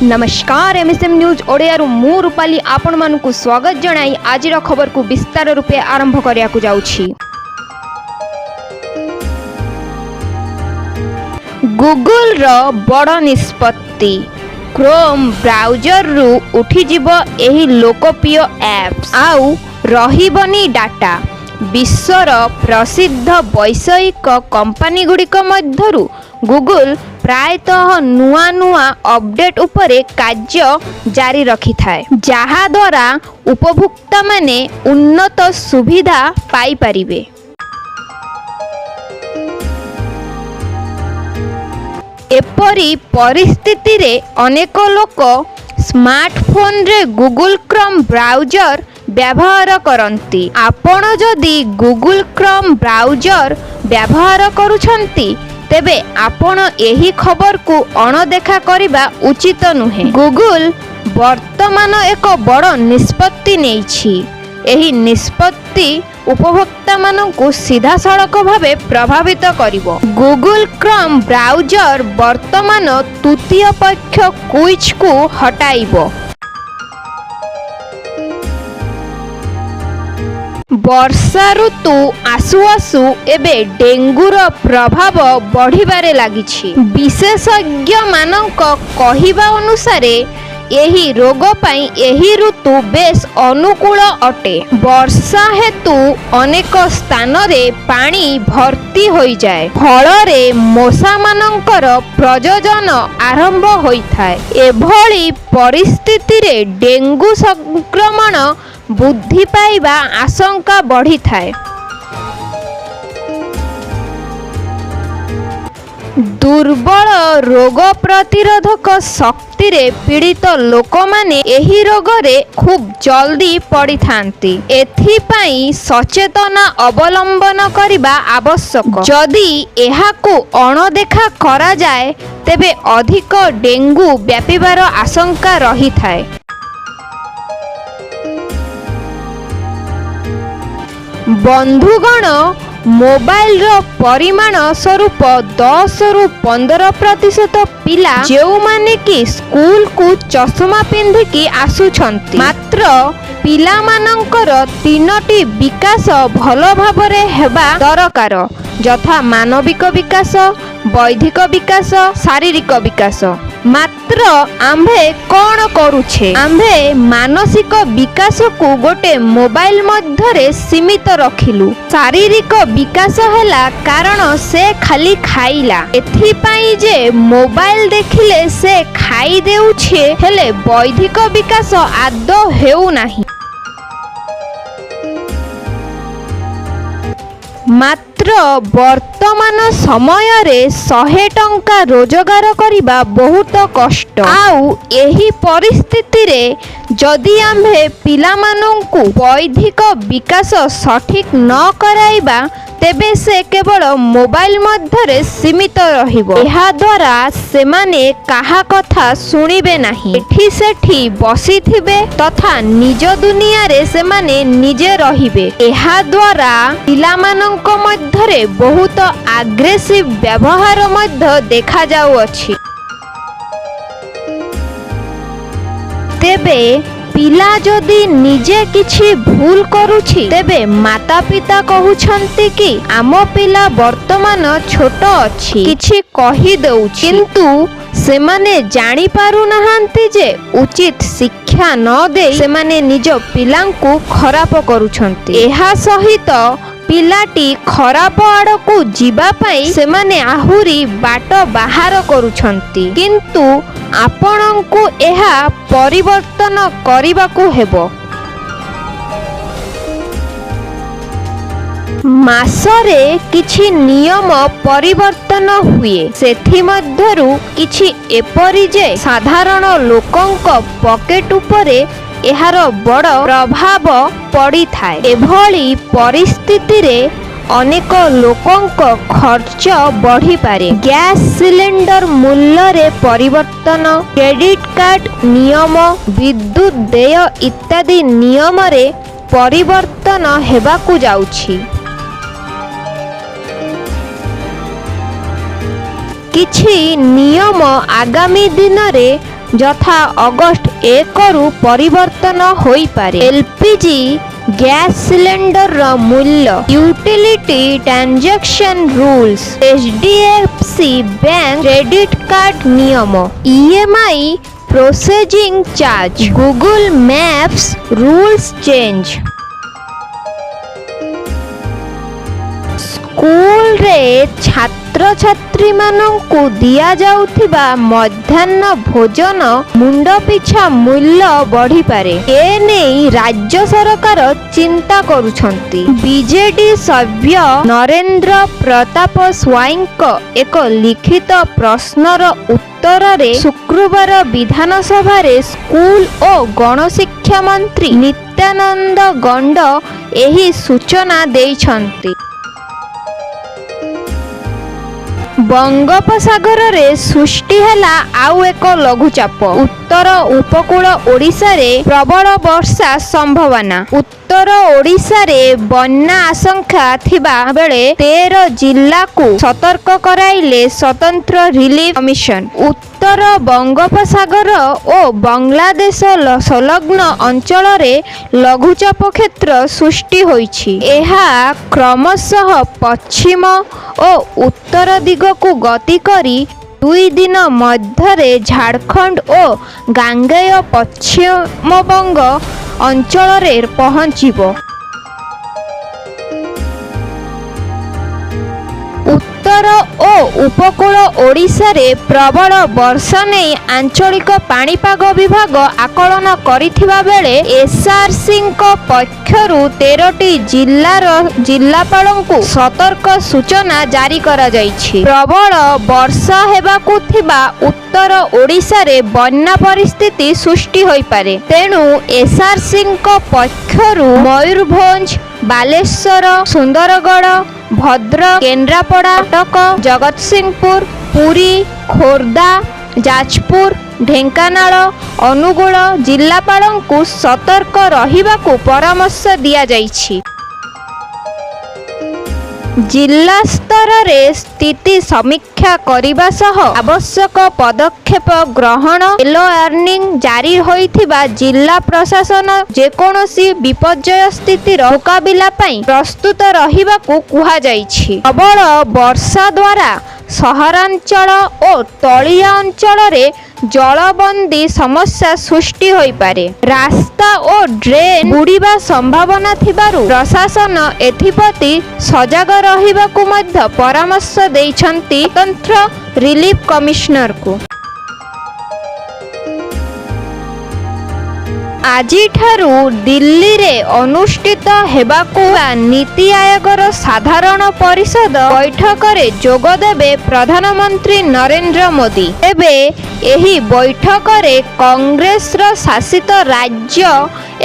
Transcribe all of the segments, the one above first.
नमस्कार MSM news Odia मु रूपाली आपण मानकु स्वागत जणाई आज खबर को विस्तार रूपे आरंभ करिया को जाउछि। गूगल रो बड़ निष्पत्ति क्रोम ब्राउजर रु उठी जिवो एही लोकप्रिय एप्स आउ रहिबनी डाटा। विश्वर प्रसिद्ध वैषयिक कंपनी गुड़िक मध्यरु गूगल प्रायतः नुआ नुआ अपडेट उपरे कार्य जारी रखी थाए, जहा द्वारा उपभोक्ता माने उन्नत सुविधा पाई परिबे। एपरी परिस्थिति रे अनेक लोक स्मार्टफोन रे गूगल क्रोम ब्राउजर व्यवहार करती। आपण जदि गूगल क्रोम ब्राउजर व्यवहार करुछंती तेबे आपण एही खबर को अणदेखा करिबा उचित नुहे। गूगल वर्तमान एक बड़ निष्पत्ति नेइछि। एही निष्पत्ति उपभोक्ता मानकु सीधा सड़क भावे प्रभावित करिवो। गूगल क्रोम ब्राउजर वर्तमान तृतीय पक्ष क्विज को हटाइबो। वर्षा ऋतु आसु आसु एबे डेंगूर प्रभाव बढ़िबारे लागिछि। विशेषज्ञ मानक कहिबा अनुसारे एही रोग पाई एही ऋतु बेस अनुकूल अटे। वर्षा हेतु अनेक स्थान रे पानी भर्ती होई जाए, फलरे मशा मानकर प्रजनन आरंभ होइथाए। एभली परिस्थिति रे डेंगू संक्रमण बुद्धि पाइबा आशंका बढ़ी थाए। दुर्बल रोग प्रतिरोधक शक्ति रे पीड़ित लोक माने एही रोग रे खूब जल्दी पड़ी थांती। एथिपाई सचेतना अवलंबन करिबा आवश्यक। जदि एहाकु अणदेखा करा जाए तेबे अधिक डेंगू व्यापिबार आशंका रही थाए। बंधुगण, मोबाइल रो परिमाण स्वरूप 10 रु 15% पिला जेउ माने कि स्कूल को चश्मा पिंधिकी आसुछंती। मात्र पिला मानकर 3टी विकास भल भाबरे हेबा दरकार, यथा मानविक विकास, बौद्धिक विकास, शारीरिक विकास। मात्र आम्भे कौन करुछे? आम्भे मानसिक विकास को गोटे मोबाइल मध्यरे सीमित रखिलु। शारीरिक विकास हैला कारण से खाली खाइला, एथिपाई जे मोबाइल देखिले से खाई देउछे, हेले बौद्धिक विकास आदौ हेउ नाही। मात्र वर्तमान समय रे 100 टंका रोजगार करिबा बहुत कष्ट। आउ एही परिस्थिति रे जदि आम्भे पिला मानंकु बौद्धिक विकास सठिक न कराइबा तेबे से केवल मोबाइल मध्यरे सीमित रहिबो। एहा द्वारा सेमाने काहा कथा सुनिबे नाही, एठी सेठी बसिथिबे तथा निज दुनिया रे सेमाने निजे रहिबे। एहा द्वारा पिलामानंक मध्यरे बहुत आग्रेसिव व्यवहार मध्य देखा जाउअछि। तेबे पिला जदि निजे किछि भूल करुछि तेबे माता पिता कहउछन्ति कि आम पिला वर्तमान छोट अछि, किछि कहि देउछि, किंतु सेमाने जानि पारु नाहांती जे उचित शिक्षा न दे सेमाने निज पिलांकु खराप करुछन्ति। एहा सहित पिलाटी खराप आड़कू जीवा पाई सेमाने आहुरी बाट बाहर करुछन्ति, किंतु आपणंकु एहा परिवर्तन करिबाकू हेबो। मासरे किछि नियम परिवर्तन हुए, सेथि मध्यरु किछि एपरि जे साधारण लोकंक पॉकेट उपरे एहार बड़ प्रभाव पड़ी थाए। एभली परिस्थिति रे अनेक लोकंक खर्च बढ़ी पारे। गैस सिलेंडर मूल्य रे परिवर्तन, क्रेडिट कार्ड नियम, विद्युत देय इत्यादि नियम रे परिवर्तन हेबाकू जाउछि। किछि नियम आगामी दिन रे ଯଥା ଅଗଷ୍ଟ 1ରୁ ପରିବର୍ତ୍ତନ ହୋଇପାରେ। ଏଲ୍‌ପିଜି ଗ୍ୟାସ୍ ସିଲିଣ୍ଡରର ମୂଲ୍ୟ, utility transaction rules, HDFC bank credit card ନିୟମ, EMI processing charge, Google maps rules change. ସ୍କୁଲରେ ଛାତ୍ରଛାତ୍ରୀମାନଙ୍କୁ ଦିଆଯାଉଥିବା ମଧ୍ୟାହ୍ନ ଭୋଜନ ମୁଣ୍ଡ ପିଛା ମୂଲ୍ୟ ବଢ଼ିପାରେ। ଏନେଇ ରାଜ୍ୟ ସରକାର ଚିନ୍ତା କରୁଛନ୍ତି। ବିଜେଡି ସଭ୍ୟ ନରେନ୍ଦ୍ର ପ୍ରତାପ ସ୍ୱାଇଁଙ୍କ ଏକ ଲିଖିତ ପ୍ରଶ୍ନର ଉତ୍ତରରେ ଶୁକ୍ରବାର ବିଧାନସଭାରେ ସ୍କୁଲ ଓ ଗଣଶିକ୍ଷା ମନ୍ତ୍ରୀ ନିତ୍ୟାନନ୍ଦ ଗଣ୍ଡ ଏହି ସୂଚନା ଦେଇଛନ୍ତି। ବଙ୍ଗୋପସାଗରରେ ସୃଷ୍ଟି ହେଲା ଆଉ ଏକ ଲଘୁଚାପ। ଉତ୍ତର ଉପକୂଳ ଓଡ଼ିଶାରେ ପ୍ରବଳ ବର୍ଷା ସମ୍ଭାବନା। ଉତ୍ତର ଓଡ଼ିଶାରେ ବନ୍ୟା ଆଶଙ୍କା ଥିବା ବେଳେ 13 ଜିଲ୍ଲାକୁ ସତର୍କ କରାଇଲେ ସ୍ୱତନ୍ତ୍ର ରିଲିଫ କମିଶନ। ଉତ୍ତର ବଙ୍ଗୋପସାଗର ଓ ବାଂଲାଦେଶ ସଂଲଗ୍ନ ଅଞ୍ଚଳରେ ଲଘୁଚାପ କ୍ଷେତ୍ର ସୃଷ୍ଟି ହୋଇଛି। ଏହା କ୍ରମଶଃ ପଶ୍ଚିମ ଓ ଉତ୍ତର ଦିଗକୁ ଗତି କରି 2 ଦିନ ମଧ୍ୟରେ ଝାଡ଼ଖଣ୍ଡ ଓ ଗାଙ୍ଗେୟ ପଶ୍ଚିମବଙ୍ଗ ଅଞ୍ଚଳରେ ପହଞ୍ଚିବ। ଉତ୍ତର ଓ ଉପକୂଳ ଓଡ଼ିଶାରେ ପ୍ରବଳ ବର୍ଷା ନେଇ ଆଞ୍ଚଳିକ ପାଣିପାଗ ବିଭାଗ ଆକଳନ କରିଥିବା ବେଳେ ଏସ୍ଆର୍‌ସିଙ୍କ ପକ୍ଷରୁ 13ଟି ଜିଲ୍ଲାର ଜିଲ୍ଲାପାଳଙ୍କୁ ସତର୍କ ସୂଚନା ଜାରି କରାଯାଇଛି। ପ୍ରବଳ ବର୍ଷା ହେବାକୁ ଥିବା ଉତ୍ତର ଓଡ଼ିଶାରେ ବନ୍ୟା ପରିସ୍ଥିତି ସୃଷ୍ଟି ହୋଇପାରେ। ତେଣୁ ଏସ୍ଆର୍‌ସିଙ୍କ ପକ୍ଷରୁ ମୟୂରଭଞ୍ଜ, ବାଲେଶ୍ୱର, ସୁନ୍ଦରଗଡ଼, ଭଦ୍ରକ, କେନ୍ଦ୍ରାପଡ଼ା, କଟକ, ଜଗତସିଂହପୁର, ପୁରୀ, ଖୋର୍ଦ୍ଧା, ଯାଜପୁର, ଢେଙ୍କାନାଳ, ଅନୁଗୁଳ ଜିଲ୍ଲାପାଳଙ୍କୁ ସତର୍କ ରହିବାକୁ ପରାମର୍ଶ ଦିଆଯାଇଛି। ଜିଲ୍ଲା ସ୍ତରରେ ସ୍ଥିତି ସମୀକ୍ଷା କରିବା ସହ ଆବଶ୍ୟକ ପଦକ୍ଷେପ ଗ୍ରହଣ। ୟେଲୋ ୱାର୍ଣ୍ଣିଂ ଜାରି ହୋଇଥିବା ଜିଲ୍ଲା ପ୍ରଶାସନ ଯେକୌଣସି ବିପର୍ଯ୍ୟୟ ସ୍ଥିତିର ମୁକାବିଲା ପାଇଁ ପ୍ରସ୍ତୁତ ରହିବାକୁ କୁହାଯାଇଛି। ପ୍ରବଳ ବର୍ଷା ଦ୍ୱାରା ସହରାଞ୍ଚଳ ଓ ତଳିଆ ଅଞ୍ଚଳରେ ଜଳବନ୍ଦୀ ସମସ୍ୟା ସୃଷ୍ଟି ହୋଇପାରେ। ରାସ୍ତା ଓ ଡ୍ରେନ୍ ବୁଡ଼ିବା ସମ୍ଭାବନା ଥିବାରୁ ପ୍ରଶାସନ ଏଥିପ୍ରତି ସଜାଗ ରହିବାକୁ ମଧ୍ୟ ପରାମର୍ଶ ଦେଇଛନ୍ତି ସ୍ୱତନ୍ତ୍ର ରିଲିଫ କମିଶନରକୁ। ଆଜିଠାରୁ ଦିଲ୍ଲୀରେ ଅନୁଷ୍ଠିତ ହେବାକୁ ଥିବା ନୀତି ଆୟୋଗର ସାଧାରଣ ପରିଷଦ ବୈଠକରେ ଯୋଗଦେବେ ପ୍ରଧାନମନ୍ତ୍ରୀ ନରେନ୍ଦ୍ର ମୋଦି। ଏବେ ଏହି ବୈଠକରେ କଂଗ୍ରେସର ଶାସିତ ରାଜ୍ୟ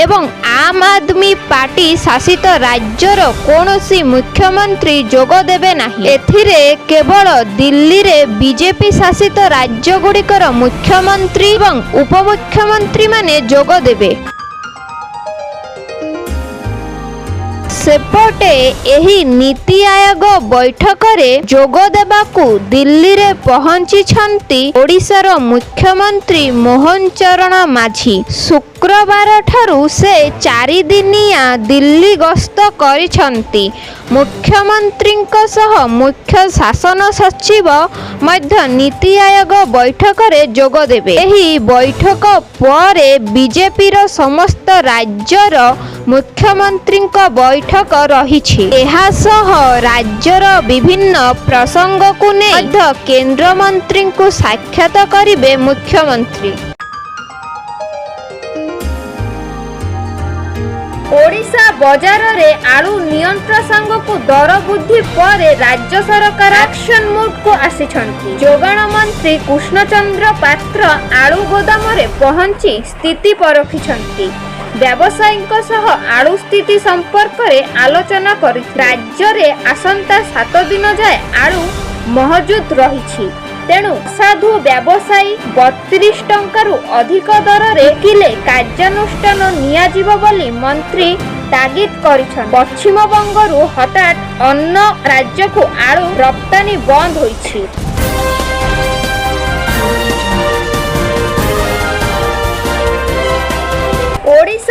ଏବଂ ଆମ୍ ଆଦମୀ ପାର୍ଟି ଶାସିତ ରାଜ୍ୟର କୌଣସି ମୁଖ୍ୟମନ୍ତ୍ରୀ ଯୋଗ ଦେବେ ନାହିଁ। ଏଥିରେ କେବଳ ଦିଲ୍ଲୀରେ ବିଜେପି ଶାସିତ ରାଜ୍ୟଗୁଡ଼ିକର ମୁଖ୍ୟମନ୍ତ୍ରୀ ଏବଂ ଉପମୁଖ୍ୟମନ୍ତ୍ରୀମାନେ ଯୋଗ ଦେବେ। ସେପଟେ ଏହି ନୀତି ଆୟୋଗ ବୈଠକରେ ଯୋଗ ଦେବାକୁ ଦିଲ୍ଲୀରେ ପହଞ୍ଚିଛନ୍ତି ଓଡ଼ିଶାର ମୁଖ୍ୟମନ୍ତ୍ରୀ ମୋହନ ଚରଣ ମାଝୀ। ଶୁକ୍ରବାରଠାରୁ ସେ 4 ଦିନିଆ ଦିଲ୍ଲୀ ଗସ୍ତ କରିଛନ୍ତି। ମୁଖ୍ୟମନ୍ତ୍ରୀଙ୍କ ସହ ମୁଖ୍ୟ ଶାସନ ସଚିବ ମଧ୍ୟ ନୀତି ଆୟୋଗ ବୈଠକରେ ଯୋଗ ଦେବେ। ଏହି ବୈଠକ ପରେ ବିଜେପିର ସମସ୍ତ ରାଜ୍ୟର ମୁଖ୍ୟମନ୍ତ୍ରୀଙ୍କ ବୈଠକ ରହିଛି। ଏହା ସହ ରାଜ୍ୟର ବିଭିନ୍ନ ପ୍ରସଙ୍ଗକୁ ନେଇ ମଧ୍ୟ କେନ୍ଦ୍ରମନ୍ତ୍ରୀଙ୍କୁ ସାକ୍ଷାତ କରିବେ ମୁଖ୍ୟମନ୍ତ୍ରୀ। ଓଡ଼ିଶା ବଜାରରେ ଆଳୁ ନିୟନ୍ତ୍ରଣ ସାଙ୍ଗକୁ ଦର ବୃଦ୍ଧି ପରେ ରାଜ୍ୟ ସରକାର ଆକ୍ସନ ମୁଡ୍କୁ ଆସିଛନ୍ତି। ଯୋଗାଣ ମନ୍ତ୍ରୀ କୃଷ୍ଣଚନ୍ଦ୍ର ପାତ୍ର ଆଳୁ ଗୋଦାମରେ ପହଞ୍ଚି ସ୍ଥିତି ପରଖିଛନ୍ତି। ବ୍ୟବସାୟୀଙ୍କ ସହ ଆଳୁ ସ୍ଥିତି ସମ୍ପର୍କରେ ଆଲୋଚନା କରି ରାଜ୍ୟରେ ଆସନ୍ତା 7 ଦିନ ଯାଏ ଆଳୁ ମହଜୁଦ ରହିଛି। ତେଣୁ ସାଧୁ ବ୍ୟବସାୟୀ 32 ଟଙ୍କାରୁ ଅଧିକ ଦରରେ ବିକିଲେ କାର୍ଯ୍ୟାନୁଷ୍ଠାନ ନିଆଯିବ ବୋଲି ମନ୍ତ୍ରୀ ତାଗିଦ କରିଛନ୍ତି। ପଶ୍ଚିମବଙ୍ଗରୁ ହଠାତ୍ ଅନ୍ୟ ରାଜ୍ୟକୁ ଆଳୁ ରପ୍ତାନି ବନ୍ଦ ହୋଇଛି।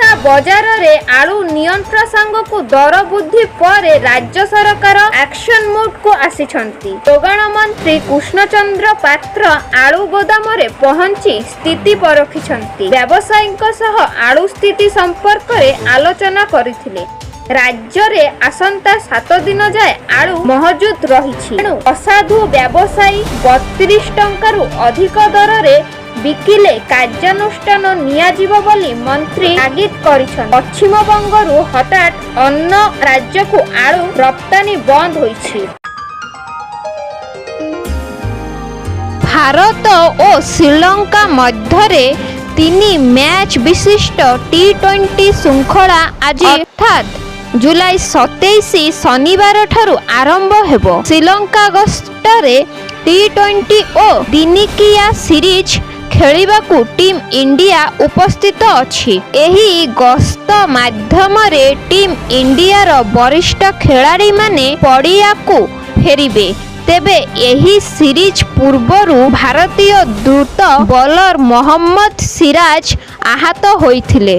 ଓଡ଼ିଶା ବଜାରରେ ଆଳୁ ନିୟନ୍ତ୍ରଣ ସାଙ୍ଗକୁ ଦର ବୃଦ୍ଧି ପରେ ରାଜ୍ୟ ସରକାର ଆକ୍ସନ ମୋଡକୁ ଆସିଛନ୍ତି। ଯୋଗାଣ ମନ୍ତ୍ରୀ କୃଷ୍ଣଚନ୍ଦ୍ର ପାତ୍ର ଆଳୁ ଗୋଦାମରେ ପହଞ୍ଚି ସ୍ଥିତି ପରଖିଛନ୍ତି। ବ୍ୟବସାୟୀଙ୍କ ସହ ଆଳୁ ସ୍ଥିତି ସମ୍ପର୍କରେ ଆଲୋଚନା କରିଥିଲେ। ରାଜ୍ୟରେ ଆସନ୍ତା 7 ଦିନ ଯାଏ ଆଳୁ ମହଜୁଦ ରହିଛି। ତେଣୁ ଅସାଧୁ ବ୍ୟବସାୟୀ 32 ଟଙ୍କାରୁ ଅଧିକ ଦରରେ ବିକିଲେ କାର୍ଯ୍ୟାନୁଷ୍ଠାନ ନିଆଯିବ ବୋଲି ମନ୍ତ୍ରୀ ତାଗିଦ କରିଛନ୍ତି। ପଶ୍ଚିମବଙ୍ଗରୁ ହଠାତ୍ ଅନ୍ୟ ରାଜ୍ୟକୁ ଆଳୁ ରପ୍ତାନି ବନ୍ଦ ହୋଇଛି। ଭାରତ ଓ ଶ୍ରୀଲଙ୍କା ମଧ୍ୟରେ 3 ମ୍ୟାଚ୍ ବିଶିଷ୍ଟ ଟି20 ଶୃଙ୍ଖଳା ଆଜି ଅର୍ଥାତ୍ ଜୁଲାଇ 27 ଶନିବାର ଠାରୁ ଆରମ୍ଭ ହେବ। ଶ୍ରୀଲଙ୍କା ଗସ୍ତରେ ଟି20 ଓ ଦିନିକିଆ ସିରିଜ୍ ଖେଳିବାକୁ ଟିମ୍ ଇଣ୍ଡିଆ ଉପସ୍ଥିତ ଅଛି। ଏହି ଗସ୍ତ ମାଧ୍ୟମରେ ଟିମ୍ ଇଣ୍ଡିଆର ବରିଷ୍ଠ ଖେଳାଳିମାନେ ପଡ଼ିଆକୁ ଫେରିବେ। ତେବେ ଏହି ସିରିଜ୍ ପୂର୍ବରୁ ଭାରତୀୟ ଦ୍ରୁତ ବୋଲର ମହମ୍ମଦ ସିରାଜ ଆହତ ହୋଇଥିଲେ।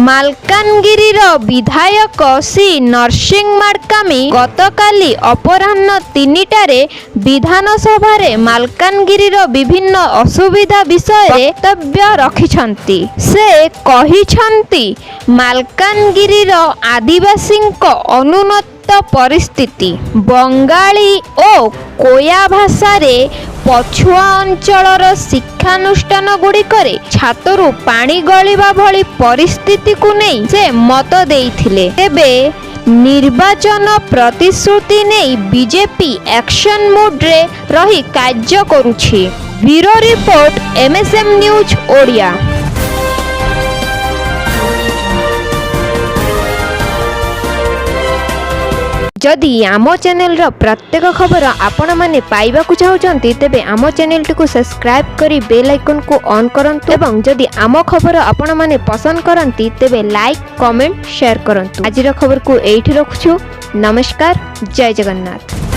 ମାଲକାନଗିରିର ବିଧାୟକ ଶ୍ରୀ ନରସିଂହ ମାଡକାମୀ ଗତକାଲି ଅପରାହ୍ନ 3ଟାରେ ବିଧାନସଭାରେ ମାଲକାନଗିରିର ବିଭିନ୍ନ ଅସୁବିଧା ବିଷୟରେ ବକ୍ତବ୍ୟ ରଖିଛନ୍ତି। ସେ କହିଛନ୍ତି ମାଲକାନଗିରିର ଆଦିବାସୀଙ୍କ ଅନୁନ୍ନତ ପରିସ୍ଥିତି, ବଙ୍ଗାଳୀ ଓ କୋୟା ଭାଷାରେ ପଛୁଆ ଅଞ୍ଚଳର ଶିକ୍ଷାନୁଷ୍ଠାନ ଗୁଡ଼ିକରେ ଛାତରୁ ପାଣି ଗଳିବା ଭଳି ପରିସ୍ଥିତିକୁ ନେଇ ସେ ମତ ଦେଇଥିଲେ। ତେବେ ନିର୍ବାଚନ ପ୍ରତିଶ୍ରୁତି ନେଇ ବିଜେପି ଆକ୍ସନ ମୋଡରେ ରହି କାର୍ଯ୍ୟ କରୁଛି। Bureau report, MSM news Odia. जदि आम चैनल प्रत्येक खबर आपण मैंने पाइबाकू चाहते तेबे आम चैनल टी सब्सक्राइब करी बेल आइकन को ऑन करंतु एवं जदि आम खबर आपण मैंने पसंद करंती तेबे लाइक कमेंट शेयर करंतु। आज खबर को एठी रखुछु। नमस्कार, जय जगन्नाथ।